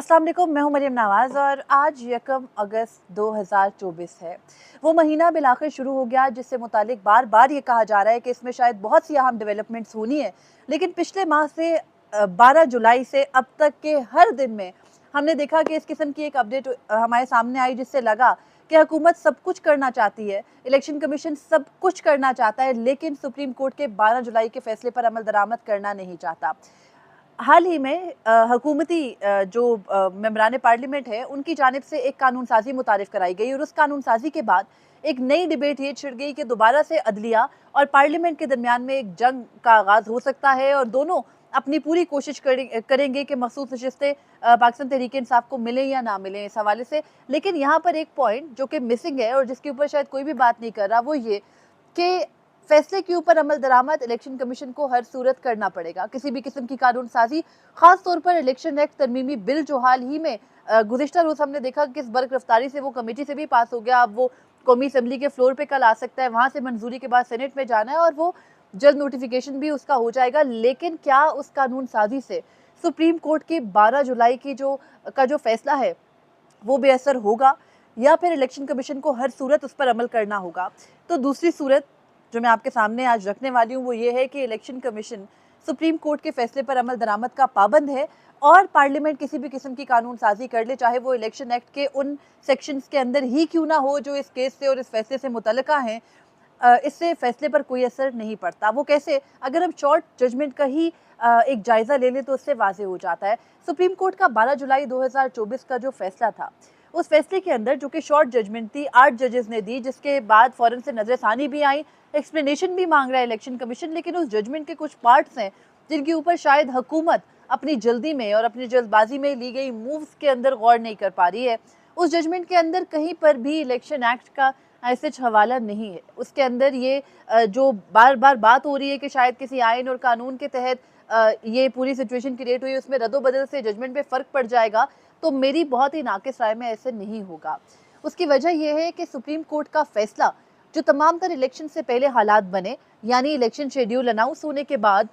अस्सलाम वालेकुम, मैं हूं मरियम नवाज़ और आज यकम अगस्त 2024 है। वो महीना बिलाखिर शुरू हो गया जिससे मुतालिक बार बार ये कहा जा रहा है कि इसमें शायद बहुत सी अहम डेवलपमेंट्स होनी है। लेकिन पिछले माह से 12 जुलाई से अब तक के हर दिन में हमने देखा कि इस किस्म की एक अपडेट हमारे सामने आई जिससे लगा कि हुकूमत सब कुछ करना चाहती है, इलेक्शन कमीशन सब कुछ करना चाहता है, लेकिन सुप्रीम कोर्ट के 12 जुलाई के फैसले पर अमल दरामद करना नहीं चाहता। हाल ही में हुकूमती जो मेंबरान पार्लियामेंट है उनकी जानिब से एक कानून साजी मुतारिफ कराई गई और उस कानून साजी के बाद एक नई डिबेट ये छिड़ गई कि दोबारा से अदलिया और पार्लियामेंट के दरमियान में एक जंग का आगाज हो सकता है और दोनों अपनी पूरी कोशिश करेंगे कि मखसूस नशिस्तें पाकिस्तान तहरीक इंसाफ को मिले या ना मिले इस हवाले से। लेकिन यहाँ पर एक पॉइंट जो कि मिसिंग है और जिसके ऊपर शायद कोई भी बात नहीं कर रहा वो ये कि फैसले के ऊपर अमल दरामद इलेक्शन कमीशन को हर सूरत करना पड़ेगा। किसी भी किस्म की कानून साजी, खास तौर पर इलेक्शन एक्ट तरमीमी बिल जो हाल ही में गुज़िश्ता रोज़ हमने देखा किस बर्क रफ्तारी से वो कमेटी से भी पास हो गया। अब वो कौमी असम्बली के फ्लोर पे कल आ सकता है, वहाँ से मंजूरी के बाद सेनेट में जाना है और वो जल्द नोटिफिकेशन भी उसका हो जाएगा। लेकिन क्या उस कानून साजी से सुप्रीम कोर्ट की 12 जुलाई की जो फैसला है वो बेअसर होगा या फिर इलेक्शन कमीशन को हर सूरत उस पर अमल करना होगा? तो दूसरी सूरत जो मैं आपके सामने आज रखने वाली हूँ वो ये है कि इलेक्शन कमीशन सुप्रीम कोर्ट के फैसले पर अमल दरामद का पाबंद है और पार्लियामेंट किसी भी किस्म की कानून साजी कर ले, चाहे वो इलेक्शन एक्ट के उन सेक्शंस के अंदर ही क्यों ना हो जो इस केस से और इस फैसले से मुतल्लिका हैं, इससे फैसले पर कोई असर नहीं पड़ता। वो कैसे? अगर हम शॉर्ट जजमेंट का ही एक जायजा ले लें तो उससे वाजे हो जाता है। सुप्रीम कोर्ट का 12 जुलाई 2024 का जो फैसला था, उस फैसले के अंदर जो कि शॉर्ट जजमेंट थी, 8 जजेस ने दी, जिसके बाद फौरन से नजरसानी भी आई, एक्सप्लेनेशन भी मांग रहा है इलेक्शन कमीशन। लेकिन उस जजमेंट के कुछ पार्ट्स हैं जिनके ऊपर शायद हुकूमत अपनी जल्दी में और अपनी जल्दबाजी में ली गई मूव्स के अंदर गौर नहीं कर पा रही है। उस जजमेंट के अंदर कहीं पर भी इलेक्शन एक्ट का ऐसे हवाला नहीं है। उसके अंदर ये जो बार बार बात हो रही है कि शायद किसी आइन और कानून के तहत ये पूरी सिचुएशन क्रिएट हुई, उसमें रद्दोबदल से जजमेंट पे फ़र्क पड़ जाएगा, तो मेरी बहुत ही नाक़िस राय में ऐसे नहीं होगा। उसकी वजह यह है कि सुप्रीम कोर्ट का फैसला जो तमाम तर इलेक्शन से पहले हालात बने, यानी इलेक्शन शेड्यूल अनाउंस होने के बाद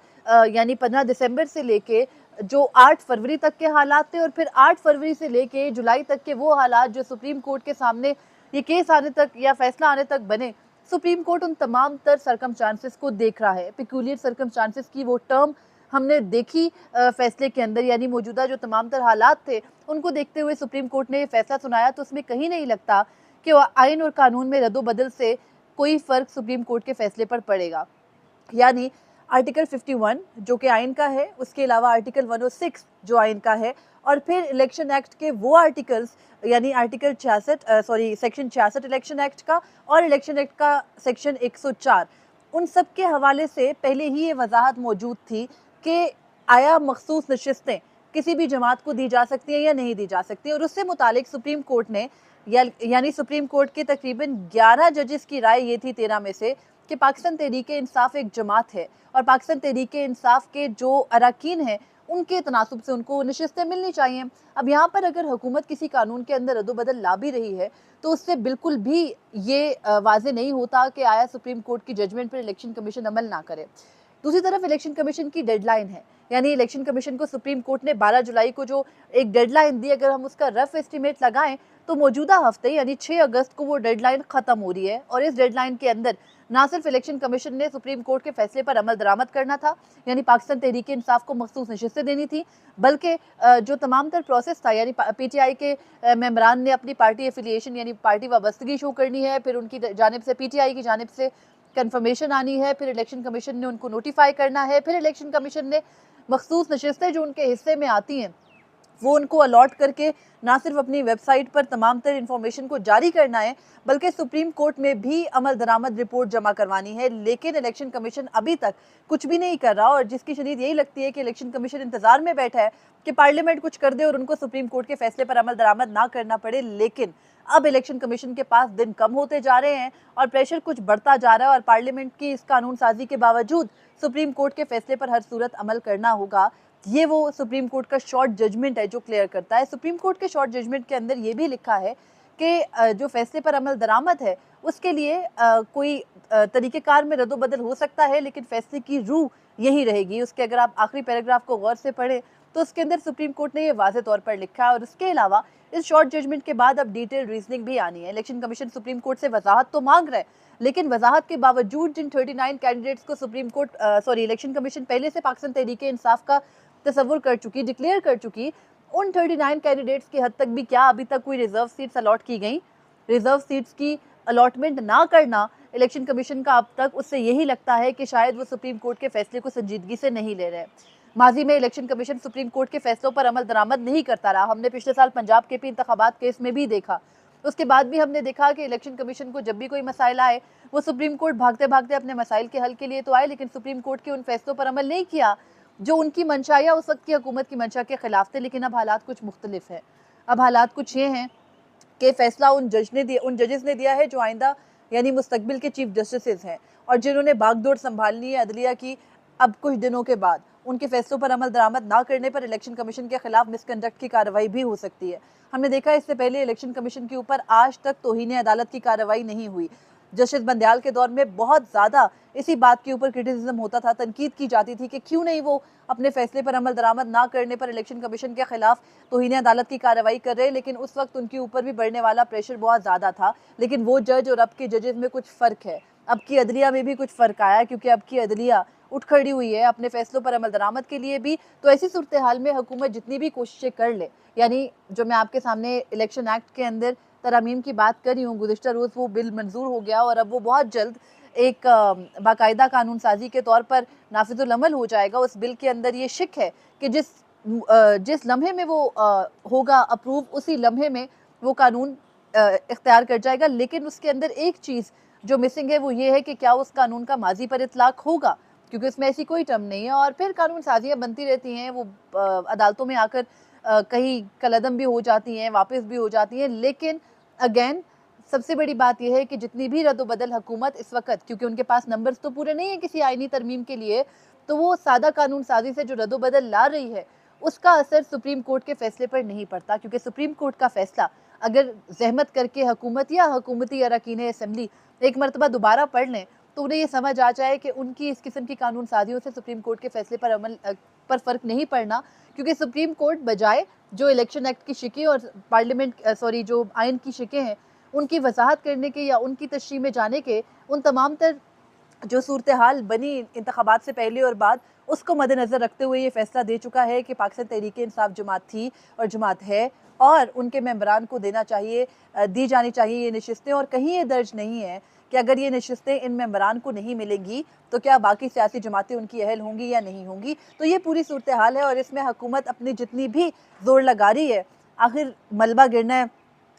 यानी 15 दिसंबर से लेके जो 8 फरवरी तक के हालात थे और फिर 8 फरवरी से लेके जुलाई तक के वो हालात जो सुप्रीम कोर्ट के सामने ये केस आने तक या फैसला आने तक बने, सुप्रीम कोर्ट उन तमाम तर सर्कमस्टांसेस को देख रहा है। पिक्यूलियर सर्कमस्टांसेस की वो टर्म हमने देखी फैसले के अंदर, यानी मौजूदा जो तमाम तर हालात थे उनको देखते हुए सुप्रीम कोर्ट ने ये फैसला सुनाया। तो उसमें कहीं नहीं लगता कि आइन और कानून में रद्दोबदल से कोई फ़र्क सुप्रीम कोर्ट के फैसले पर पड़ेगा। यानी आर्टिकल 51 जो कि आइन का है, उसके अलावा आर्टिकल 106 जो आइन का है और फिर इलेक्शन एक्ट के वो आर्टिकल्स यानी आर्टिकल 66 सेक्शन 66 इलेक्शन एक्ट का और इलेक्शन एक्ट का सेक्शन 104, उन सब के हवाले से पहले ही ये वजाहत मौजूद थी कि आया मखसूस नशिस्तें किसी भी जमात को दी जा सकती है या नहीं दी जा सकती। और उससे मुतालिक सुप्रीम कोर्ट ने यानी सुप्रीम कोर्ट के तकरीबन 11 जजेस की राय ये थी 13 में से कि पाकिस्तान तहरीक इंसाफ एक जमात है और पाकिस्तान तहरीक इंसाफ के जो अरकान हैं उनके तनासुब से उनको नशिस्तें मिलनी चाहिए। अब यहाँ पर अगर हुकूमत किसी कानून के अंदर रद्दोबदल ला भी रही है तो उससे बिल्कुल भी ये वाजे नहीं होता कि आया सुप्रीम कोर्ट की जजमेंट पर इलेक्शन कमीशन अमल ना करे। दूसरी तरफ इलेक्शन कमीशन की डेडलाइन है, यानी इलेक्शन कमीशन को सुप्रीम कोर्ट ने 12 जुलाई को जो एक डेडलाइन दी, अगर हम उसका रफ एस्टिमेट लगाएं तो मौजूदा हफ्ते यानी 6 अगस्त को वो डेडलाइन खत्म हो रही है और इस डेडलाइन के अंदर ना सिर्फ इलेक्शन कमीशन ने सुप्रीम कोर्ट के फैसले पर अमल दरामद करना था, यानी पाकिस्तान तहरीक इंसाफ को मखसूस नशिस्तें देनी थी, बल्कि जो तमाम तर प्रोसेस था, यानी पीटीआई के मेंबरान ने अपनी पार्टी एफिलिएशन यानी पार्टी वाबस्तगी शो करनी है, फिर उनकी जानिब से पीटीआई की जानिब से कंफर्मेशन आनी है, फिर इलेक्शन कमीशन ने उनको नोटिफाई करना है, फिर इलेक्शन कमीशन ने मखसूस नशिस्तें जो उनके हिस्से में आती हैं वो उनको अलॉट करके ना सिर्फ अपनी वेबसाइट पर तमाम तर इन्फॉर्मेशन को जारी करना है बल्कि सुप्रीम कोर्ट में भी अमल दरामद रिपोर्ट जमा करवानी है। लेकिन इलेक्शन कमीशन अभी तक कुछ भी नहीं कर रहा और जिसकी शनीद यही लगती है कि इलेक्शन कमीशन इंतजार में बैठा है कि पार्लियामेंट कुछ कर दे और उनको सुप्रीम कोर्ट के फैसले पर अमल दरामद ना करना पड़े। लेकिन अब इलेक्शन कमीशन के पास दिन कम होते जा रहे हैं और प्रेशर कुछ बढ़ता जा रहा है और पार्लियामेंट की इस कानून साजी के बावजूद सुप्रीम कोर्ट के फैसले पर हर सूरत अमल करना होगा। ये वो सुप्रीम कोर्ट का शॉर्ट जजमेंट है जो क्लियर करता है। सुप्रीम कोर्ट के शॉर्ट जजमेंट के अंदर ये भी लिखा है कि जो फैसले पर अमल दरामद है उसके लिए कोई तरीक़ेकार में रद्दोबदल हो सकता है, लेकिन फैसले की रूह यही रहेगी। उसके अगर आप आखिरी पैराग्राफ को गौर से पढ़ें तो उसके अंदर सुप्रीम कोर्ट ने ये वाज़ेह तौर पर लिखा है। और उसके अलावा इस शॉर्ट जजमेंट के बाद अब डिटेल रीजनिंग भी आनी है। इलेक्शन कमीशन सुप्रीम कोर्ट से वजाहत तो मांग रहा है, लेकिन वजाहत के बावजूद जिन 39 कैंडिडेट्स को सुप्रीम कोर्ट इलेक्शन कमीशन पहले से पाकिस्तान तहरीक इंसाफ का तस्वुर कर चुकी, डिक्लेयर कर चुकी, उन 39 कैंडिडेट्स की हद तक भी क्या अभी तक कोई रिजर्व सीट्स अलॉट की गई? रिजर्व सीट्स की अलॉटमेंट ना करना इलेक्शन कमीशन का अब तक, उससे यही लगता है कि शायद वो सुप्रीम कोर्ट के फैसले को संजीदगी से नहीं ले रहे। माजी में इलेक्शन कमीशन सुप्रीम कोर्ट के फैसलों पर अमल दरामद नहीं करता रहा। हमने पिछले साल पंजाब के इंतखाबात केस में भी देखा। उसके बाद भी हमने देखा कि इलेक्शन कमीशन को जब भी कोई मसाइल आए, वो सुप्रीम कोर्ट भागते भागते अपने मसाइल के हल के लिए तो आए, लेकिन सुप्रीम कोर्ट के उन फैसलों पर अमल नहीं किया जो उनकी मंशा या उस वक्त की हुकूमत की मंशा के खिलाफ थे। लेकिन अब हालात कुछ मुख्तलिफ है। अब हालात कुछ ये हैं कि फैसला उन जजेस ने दिया है जो आइंदा यानी मुस्तकबिल के चीफ जस्टिस हैं, और जिन्होंने बागडोर संभालनी है अदलिया की। अब कुछ दिनों के बाद उनके फैसलों पर अमल दरामद ना करने पर इलेक्शन कमीशन के खिलाफ मिसकंडक्ट की कार्रवाई भी हो सकती है। हमने देखा इससे पहले इलेक्शन कमीशन के ऊपर आज तक तौहीन अदालत की कार्रवाई नहीं हुई। जस्टिस बंदयाल के दौर में बहुत ज़्यादा इसी बात के ऊपर क्रिटिसिज्म होता था, तनकीद की जाती थी कि क्यों नहीं वो अपने फैसले पर अमल दरामद ना करने पर इलेक्शन कमीशन के खिलाफ तौहीन अदालत की कार्रवाई कर रहे। लेकिन उस वक्त उनके ऊपर भी बढ़ने वाला प्रेशर बहुत ज़्यादा था। लेकिन वो जज और अब के जजेस में कुछ फ़र्क है। अब की अदलिया में भी कुछ फ़र्क आया, क्योंकि अब की अदलिया उठ खड़ी हुई है अपने फैसलों पर अमल दरामद के लिए भी। तो ऐसी सूरत हाल में हुकूमत जितनी भी कोशिशें कर ले, यानी जो मैं आपके सामने इलेक्शन एक्ट के अंदर तरमीम की बात कर रही हूँ, गुज़िश्ता रोज़ वो बिल मंजूर हो गया और अब वो बहुत जल्द एक बाकायदा कानून साजी के तौर पर नाफिजुल अमल हो जाएगा। उस बिल के अंदर ये शिक है कि जिस लम्हे में वो होगा अप्रूव, उसी लम्हे में वो कानून इख्तियार कर जाएगा। लेकिन उसके अंदर एक चीज़ जो मिसिंग है वो ये है कि क्या उस कानून का माजी पर इतलाक होगा, क्योंकि उसमें ऐसी कोई टर्म नहीं है। और फिर कानून साजियाँ बनती रहती हैं, वो अदालतों में आकर कहीं कलअदम भी हो जाती हैं, वापस भी हो जाती हैं। लेकिन अगेन सबसे बड़ी बात यह है कि जितनी भी रद्द-ओ-बदल हुकूमत इस वक्त, क्योंकि उनके पास नंबर्स तो पूरे नहीं है किसी आईनी तरमीम के लिए, तो वो सादा कानून साजी से जो रद्द-ओ-बदल ला रही है उसका असर सुप्रीम कोर्ट के फैसले पर नहीं पड़ता। क्योंकि सुप्रीम कोर्ट का फैसला अगर जहमत करके हुकूमत या हुकूमती अरकान असम्बली एक मरतबा दोबारा पढ़ लें तो उन्हें ये समझ आ जाए कि उनकी इस किस्म की कानून साजियों से सुप्रीम कोर्ट के फैसले पर अमल पर फ़र्क नहीं पड़ना। क्योंकि सुप्रीम कोर्ट बजाय जो इलेक्शन एक्ट की शिकें और जो आइन की शिकें हैं उनकी वजाहत करने के या उनकी तशरीह में जाने के, उन तमाम तर जो सूरत हाल बनी इंतखाबात से पहले और बाद, उसको मद्देनज़र रखते हुए ये फैसला दे चुका है कि पाकिस्तान तहरीक इंसाफ जमात थी और जमात है, और उनके मेंबरान को दी जानी चाहिए ये नशिस्तें। और कहीं ये दर्ज नहीं है कि अगर ये नशिस्तें इन मेंबरान को नहीं मिलेंगी तो क्या बाकी सियासी जमातें उनकी अहल होंगी या नहीं होंगी। तो ये पूरी सूरत हाल है और इसमें हुकूमत अपनी जितनी भी जोर लगा रही है, आखिर मलबा गिरना है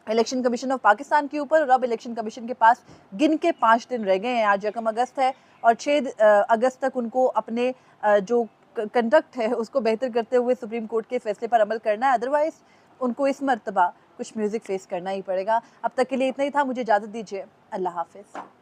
इलेक्शन कमीशन ऑफ पाकिस्तान के ऊपर। और अब इलेक्शन कमीशन के पास गिन के 5 दिन रह गए हैं। आज 1 अगस्त है और 6 अगस्त तक उनको अपने जो कंडक्ट है उसको बेहतर करते हुए सुप्रीम कोर्ट के फैसले पर अमल करना है। अदरवाइज़ उनको इस मरतबा कुछ म्यूज़िक फेस करना ही पड़ेगा। अब तक के लिए इतना ही था। मुझे इजाज़त दीजिए। अल्लाह हाफ़िज़।